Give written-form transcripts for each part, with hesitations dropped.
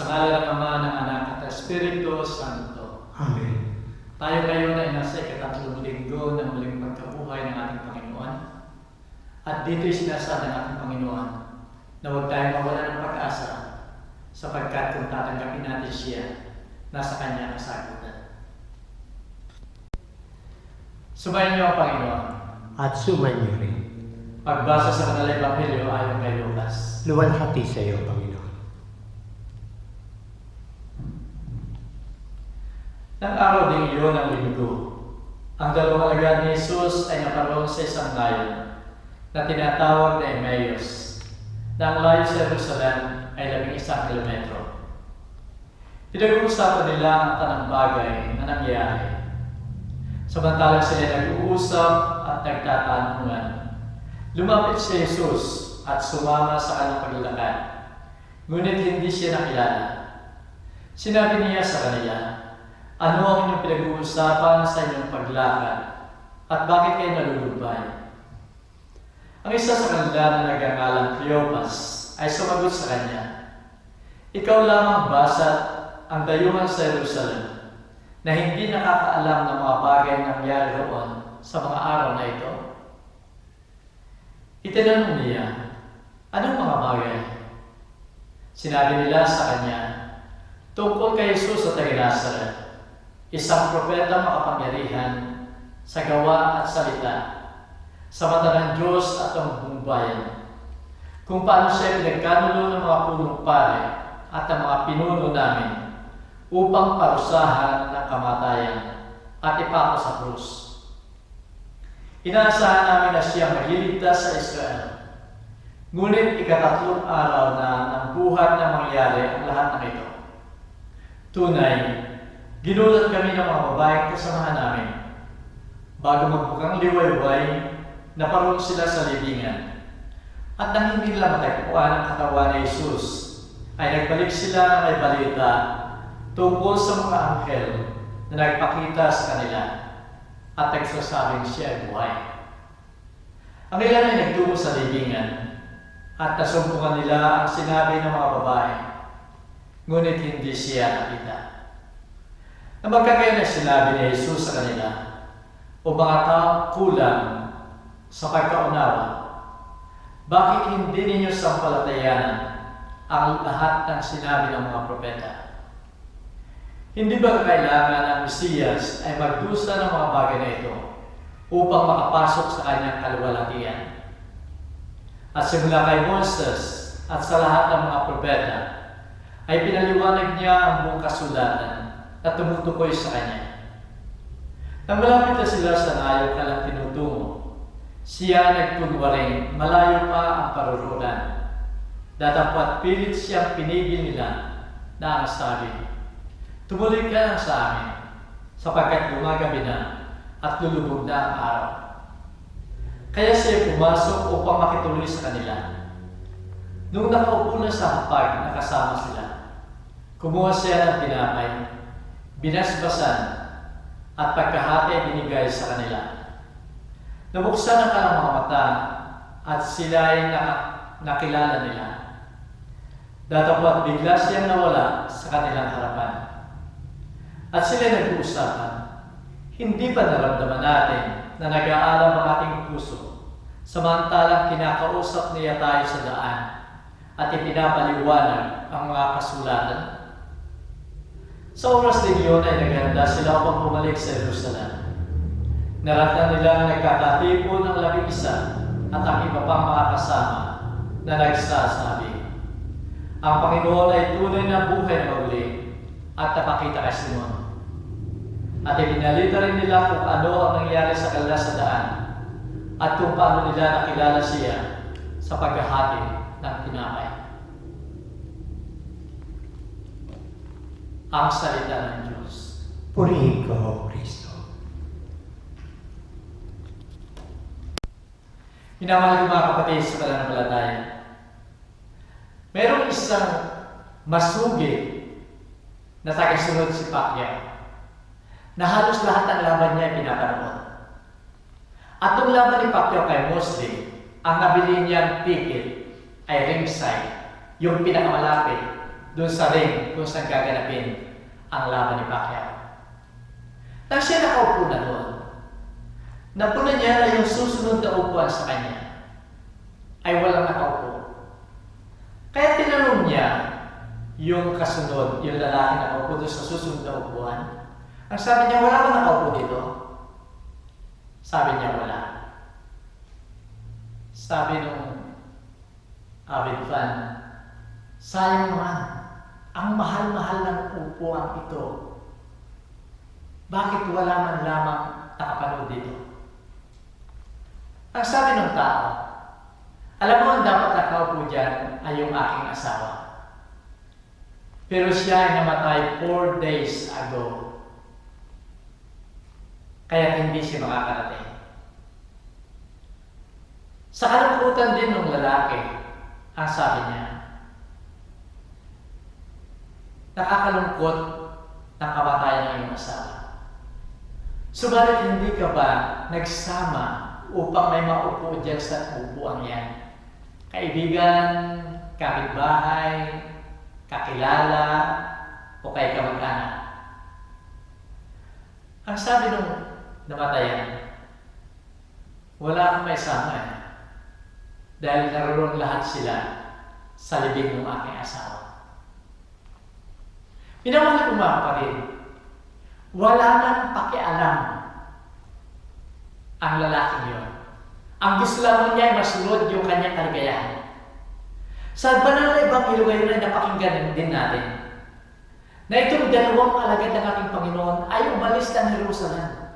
Sa ngala ng Ama, ng Anak at Espiritu Santo. Amen. Tayo ngayon ay nasa ikatlong linggo ng muling pagkabuhay ng ating Panginoon. At dito'y sinasabi ng ating Panginoon na huwag tayong mawala ng pag-asa sapagkat kung tatanggapin natin siya, nasa Kanya kasagutan. Subayin niyo ang Panginoon. At sumainyo rin. Pagbasa sa Banal na Ebanghelyo ayon kay Lucas. Luwalhati sa iyo, Panginoon. Nang araw ding iyon ng linggo, ang dalawang alagad ni Jesus ay naparoon sa isang layon na tinatawag na Emmaus, na ang layo sa Jerusalem ay 11 kilometro. Pinag-uusapan nila ang tanang bagay na nangyari. Samantalang sila nag-uusap at nagtatanungan, lumapit si Jesus at sumama sa kanyang paglalakad, ngunit hindi siya nakilala. Sinabi niya sa kanila, ano ang inyong pinag-uusapan sa inyong paglakad at bakit kayo nalulumbay? Ang isa sa kanila na nagangalang Cleopas ay sumagot sa kanya, ikaw lamang basa't ang dayuhan sa Jerusalem na hindi nakakaalam ng mga bagay na nangyari roon sa mga araw na ito? Itinanong niya, anong mga bagay? Sinabi nila sa kanya, tungkol kay Jesus sa taga-Nazaret, isang propeta makapangyarihan sa gawa at salita, sa mata ng Diyos at ang buong bayan. Kung paano siya pinagkanulo ng mga punong pare at ang mga pinuno namin upang parusahan ng kamatayan at ipako sa krus. Inaasahan namin na siya magliligtas sa Israel. Ngunit ikatatlong araw na nang buhat na mangyari ang lahat ng ito. Tunay, ginulat kami ng mga babaeng kasamahan namin. Bago magbukang liwayway, naparoon sila sa libingan. At nang hindi nila matagpuan ang katawan ni Jesus, ay nagbalik sila na may balita tungkol sa mga anghel na nagpakita sa kanila at nagsasabing siya ay buhay. Ang ilan ay nagtungo sa libingan at nasumpungan nila ang sinabi ng mga babae, ngunit hindi siya nakita. Na magkakailan sinabi ni Jesus sa kanila, o mga tao kulang sa pagkaunawa, bakit hindi ninyo sampalatayanan ang lahat ng sinabi ng mga propeta? Hindi ba kailangan ang Mesiyas ay magdusa ng mga bagay na ito upang makapasok sa kanyang kaluwalhatian? At simula kay Moses at sa lahat ng mga propeta, ay pinaliwanag niya ang buong kasulatan at tumutukoy sa kanya. Nang malapit na sila sa nayon kalang tinutungo, siya nagkunwaring malayo pa ang paruroonan. Datapwat pilit siyang pinigil nila na ang sabi, tumuloy ka lang sa amin, sapagkat gumagabi na at lulubog na ang araw. Kaya siya pumasok upang makituloy sa kanila. Nung nakaupo na sa hapag na kasama sila, kumuha siya ng tinapay, binasbasan, at pagkahati binigay sa kanila. Nabuksan ang kanilang mga mata at sila ay nakilala nila. Datapwat bigla siyang nawala sa kanilang harapan. At sila nag-uusapan, hindi ba naramdaman natin na nag-aalam ang ating puso, samantalang kinakausap niya tayo sa daan at ipinapaliwanag ang mga kasulatan? Sa oras din yun ay naghanda sila upang bumalik sa Jerusalem. Naratan nilang nagkakatipon ng 11 at ang iba pang mga kasama na nagsasabi, ang Panginoon ay tunay na buhay na muli at napakita kay Simon. At ibinalita rin nila kung ano ang nangyari sa kanila sa daan at kung paano nila nakilala siya sa paghahati ng tinapay. Ang salita ng Diyos. Purihin ka, O Kristo. Minamahal ko mga kapatid sa pananampalataya, mayroong isang masugid na tagasunod si Pacquiao na halos lahat ng laban niya ay pinapanood. At ang laban ni Pacquiao kay Mosley, ang nabili niyang ticket ay ringside, yung pinakamalapit doon sa ring kung saan gaganapin ang laban ni Pacquiao. Nang siya nakaupo na doon, napunan niya na yung susunod na upuan sa kanya ay walang nakaupo. Kaya tinanong niya yung kasunod, yung lalaki na nakaupo doon sa susunod na upuan. Ang sabi niya, wala bang nakaupo dito? Sabi niya, wala. Sabi nung avid fan, sayang naman, ang mahal-mahal ng upuan ito. Bakit wala man lamang nakapanood dito? Ang sabi ng tao, alam mo ang dapat nakaupo dyan ay yung aking asawa. Pero siya ay namatay 4 days ago. Kaya hindi siya makakarating. Sa kalungkutan din ng lalaki, ang sabi niya, nakakalungkot ng kamatayan ng iyong asawa. Subalit hindi ka ba nagsama upang may maupo dyan sa upuan yan? Kaibigan, kapitbahay, kakilala, o kay kamag-anak. Ang sabi nung namatayan, wala akong may sama dahil naroon lahat sila sa libing ng aking asawa. Minamahal ko mga kapatid, wala nang pakialam ang lalaking yun. Ang gusto lamang niya ay masunod yung kanyang kaligayahan. Sa banal na Ebanghelyo ngayon ay napakinggan din natin na itong dalawang alagad ng ating Panginoon ay umalis ng Jerusalem.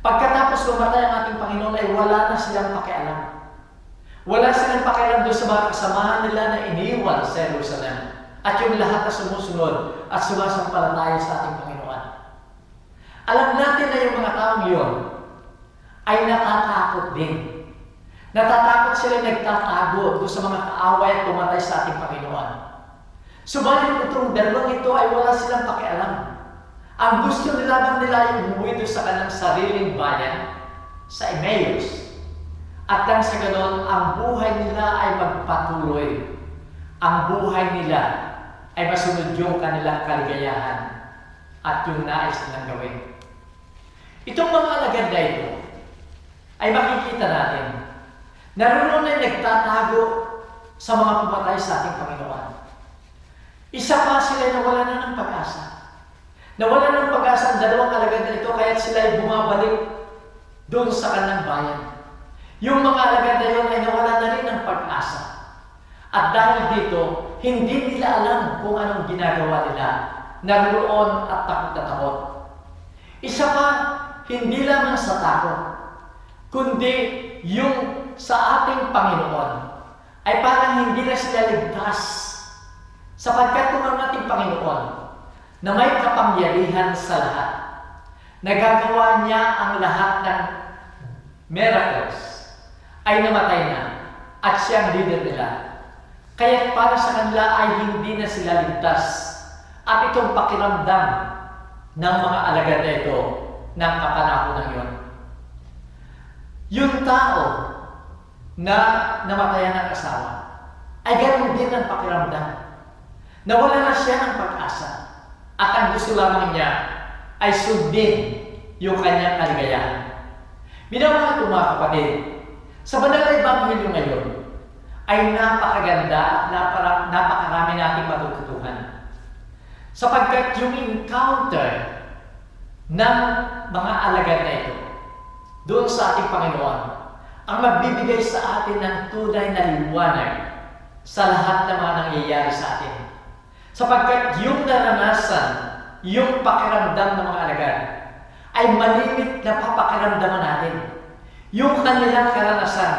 Pagkatapos mamatay ang ating Panginoon ay wala na silang pakialam. Wala silang pakialam doon sa mga kasamahan nila na iniwan sa Jerusalem at yung lahat na sumusunod at sumasampalataya sa ating Panginoon. Alam natin na yung mga taong yun ay natatakot din. Natatakot sila nagtatago doon sa mga kaaway at pumatay sa ating Panginoon. Subalit itong dalawang ito ay wala silang pakialam. Ang gusto nila bang nila ay umuwi doon sa kanilang sariling bayan, sa Emmaus. At nang sa ganon, ang buhay nila ay magpatuloy. Ang buhay nila ay masunod yung kanilang kaligayahan at yung nais nilang gawin. Itong mga alagad na ito ay makikita natin naroon ay nagtatago sa mga pumatay sa ating Panginoon. Isa pa sila nawala na ng pag-asa. Nawala ng pag-asa ang dalawang alagad na ito kaya sila ay bumabalik doon sa kanilang bayan. Yung mga alagad na yun ay nawala na rin ng pag-asa. At dahil dito, hindi nila alam kung anong ginagawa nila. Naroon at takot na takot. Isa pa, hindi lamang sa takot, kundi yung sa ating Panginoon ay parang hindi na sila ligtas sapagkat kung ang ating Panginoon na may kapangyarihan sa lahat, nagagawa niya ang lahat ng miracles, ay namatay na at siya ang leader nila. Kaya para sa kanila ay hindi na sila ligtas at itong pakiramdam ng mga alagad na ito ng kapanahonan yun. Yung tao na namatayan ng asawa ay ganoon din ang pakiramdam. Nawala na siya ng pag-asa at ang gusto lamang niya ay sundin yung kanyang kaligayahan. Minamahal ko mga kapatid, sa banal na Ebanghelyo ngayon ay napakaganda at napakarami nating matututuhan. Sapagkat yung encounter ng mga alagad na ito doon sa ating Panginoon ang magbibigay sa atin ng tunay na liwanag sa lahat ng mga nangyayari sa atin. Sapagkat yung naranasan, yung pakiramdam ng mga alagad ay malimit na papakiramdaman natin. Yung kanilang karanasan,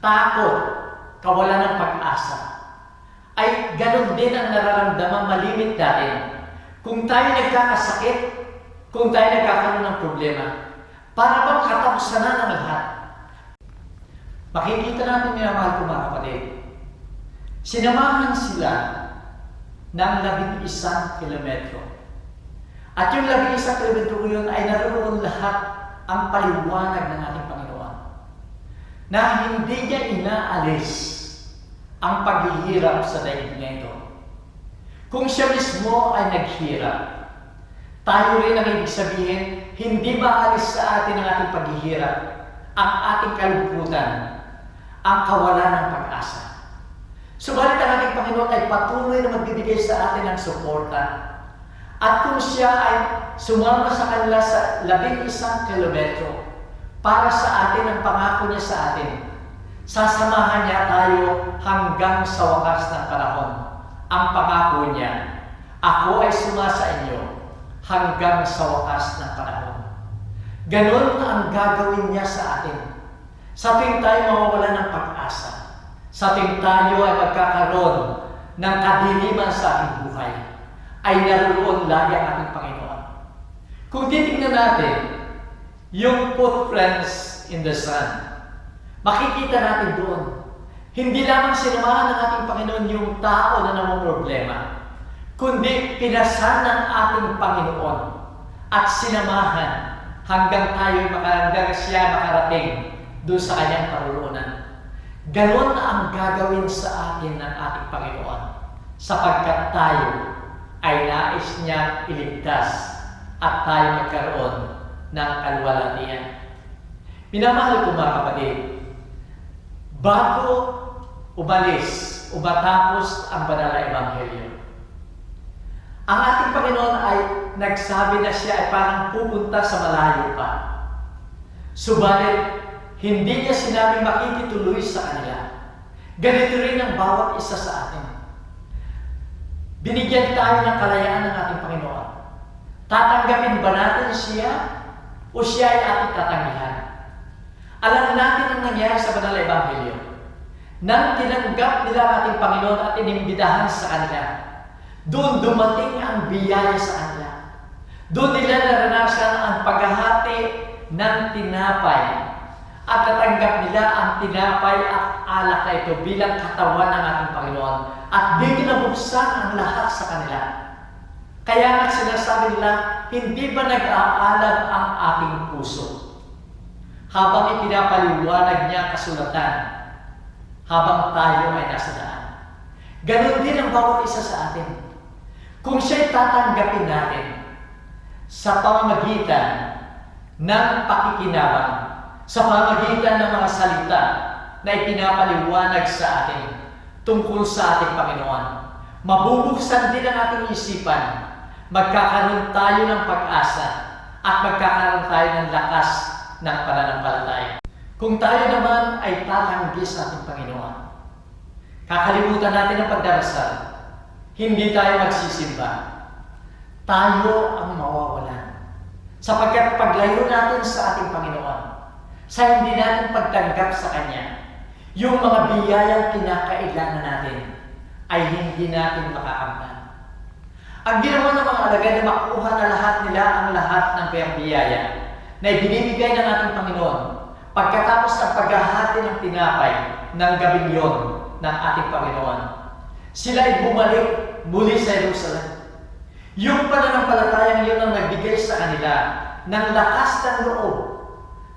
takot, kawalan ng pag-asa, ay ganon din ang nararamdaman malimit natin. Kung tayo nagkakasakit, kung tayo nagkakaroon ng problema, para bang katapusan na ng lahat. Makikita natin minamahal ko mga kapatid, sinamahan sila ng 11 kilometro. At yung 11 kilometro yun ay naroon lahat ang paliwanag ng ating Panginoon na hindi niya inaalis ang paghihirap sa daigdig na ito. Kung siya mismo ay naghirap, tayo rin ang ibig sabihin, hindi maalis sa atin ang ating paghihirap, ang ating kalungkutan, ang kawalan ng pag-asa. Subalit ang ating Panginoon ay patuloy na magbibigay sa atin ng suporta. At kung siya ay sumama sa kanila sa 11 kilometro para sa atin ang pangako niya sa atin, sasamahan niya tayo hanggang sa wakas ng panahon. Ang pangako niya, ako ay suma sa inyo hanggang sa wakas ng panahon. Ganon ang gagawin niya sa atin. Sa tuwing tayo mawawala ng pag-asa, sa tuwing tayo ay magkakaroon ng kadiliman sa ating buhay, ay naroon lagi ang ating Panginoon. Kung titignan natin yung footprints in the sun, makikita natin doon, hindi lamang sinamahan ng ating Panginoon yung tao na namumroblema, kundi pinasan ng ating Panginoon at sinamahan hanggang siya makarating doon sa kanyang paruroonan. Ganon na ang gagawin sa atin ng ating Panginoon, sapagkat tayo ay nais niyang iligtas at tayo magkaroon ng kaluwalhatian. Minamahal ko mga kapatid, bago umalis o matapos ang banal na ebanghelyo, ang ating Panginoon ay nagsabi na siya ay parang pupunta sa malayo pa. Subalit, hindi niya sinabing makikituloy sa kanila. Ganito rin ang bawat isa sa atin. Binigyan tayo ng kalayaan ng ating Panginoon. Tatanggapin ba natin siya o siya ay ating tatanggihan? Alam natin ang nangyari sa banal na ebanghelyo. Nang tinanggap nila ang ating Panginoon at inimbitahan sa kanila, doon dumating ang biyaya sa kanila. Doon nila naranasan ang paghahati ng tinapay at natanggap nila ang tinapay at alak na ito bilang katawan ng ating Panginoon at dito nabuksan ang lahat sa kanila. Kaya nga sinasabi nila, hindi ba nag-aalab ang ating puso? Habang ipinapaliwanag niya kasulatan, habang tayo ay nasa daan. Ganon din ang bawat isa sa atin. Kung siya'y tatanggapin natin sa pamamagitan ng pakikinabang, sa pamamagitan ng mga salita na ipinapaliwanag sa atin tungkol sa ating Panginoon, mabubuksan din ang ating isipan, magkakaroon tayo ng pag-asa at magkakaroon tayo ng lakas ng pananampalataya. Kung tayo naman ay tatanggi sa ating Panginoon, kakalimutan natin ang pagdarasal, hindi tayo magsisimba, tayo ang mawawalan. Sapagkat paglayo natin sa ating Panginoon, sa hindi natin pagtanggap sa Kanya, yung mga biyayang kinakailangan natin ay hindi natin makakamtan. Ang ginawa ng mga alagad na makuha na lahat nila ang lahat ng biyaya na ibinibigay ng ating Panginoon pagkatapos ng paghahati ng tinapay ng gabing yon ng ating Panginoon. Sila ay bumalik muli sa Jerusalem. Yung pananampalatayang yun ang nagbigay sa kanila ng lakas ng loob,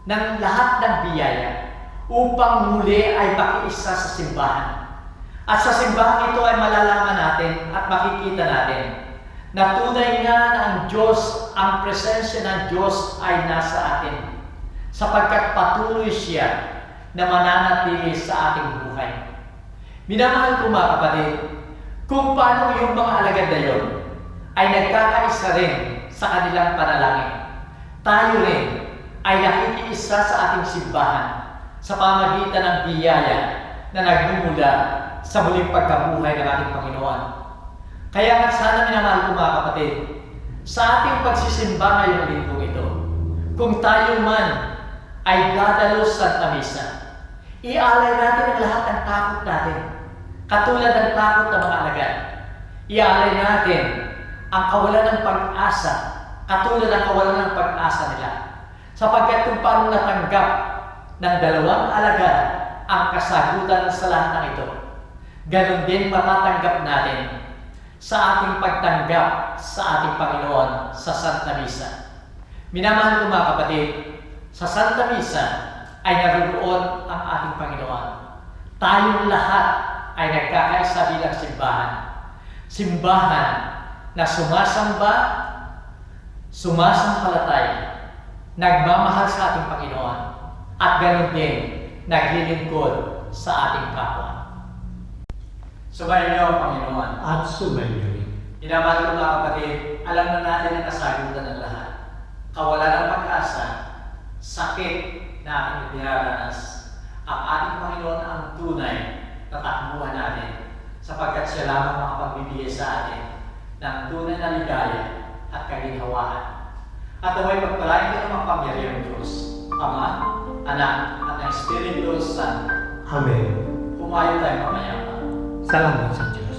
ng lahat ng biyaya, upang muli ay makiisa sa simbahan. At sa simbahan ito ay malalaman natin at makikita natin na tunay nga na ang Diyos, ang presensya ng Diyos ay nasa atin, sapagkat patuloy siya na mananatili sa ating buhay. Minamahal ko mga kapatid, kung paano yung mga alagad na yun ay nagkakaisa rin sa kanilang panalangin, tayo rin ay nakikiisa sa ating simbahan sa pamagitan ng biyaya na nagmumula sa muling pagkabuhay ng ating Panginoon. Kaya nga sana minamahal ko mga kapatid, sa ating pagsisimba ngayong linggong ito, kung tayo man ay dadalo sa Santa Misa, ialay natin ang lahat ng takot natin, katulad ng takot ng mga alagad. Ialay natin ang kawalan ng pag-asa, katulad ng kawalan ng pag-asa nila. Sapagkat kung paano natanggap ng dalawang alagad ang kasagutan sa lahat ng ito, ganon din matatanggap natin sa ating pagtanggap sa ating Panginoon sa Santa Misa. Minamahal ko mga kapatid, sa Santa Misa ay naroon ang ating Panginoon. Tayong lahat ay nagkakaisa bilang simbahan. simbahan na sumasamba, sumasampalatay, nagmamahal sa ating Panginoon, at ganoon din naglilingkod sa ating kapwa. Sumayin niyo ang Panginoon. At sumainyo rin. Minamahal ko mga kapatid, alam na natin ang kasagutan ng lahat. Kawalan ng pag-asa, sakit na ating dinaranas. Ang ating Panginoon ang tunay na takbuhan natin sapagkat siya lamang makapagbibigay sa atin ng tunay na ligaya at kaginhawaan. At away pagpalain ko ng makapangyarihang Diyos, Ama, Anak, at ang Espiritu Santo. Amen. Pumayo tayo mamaya pa. Salamat sa Diyos.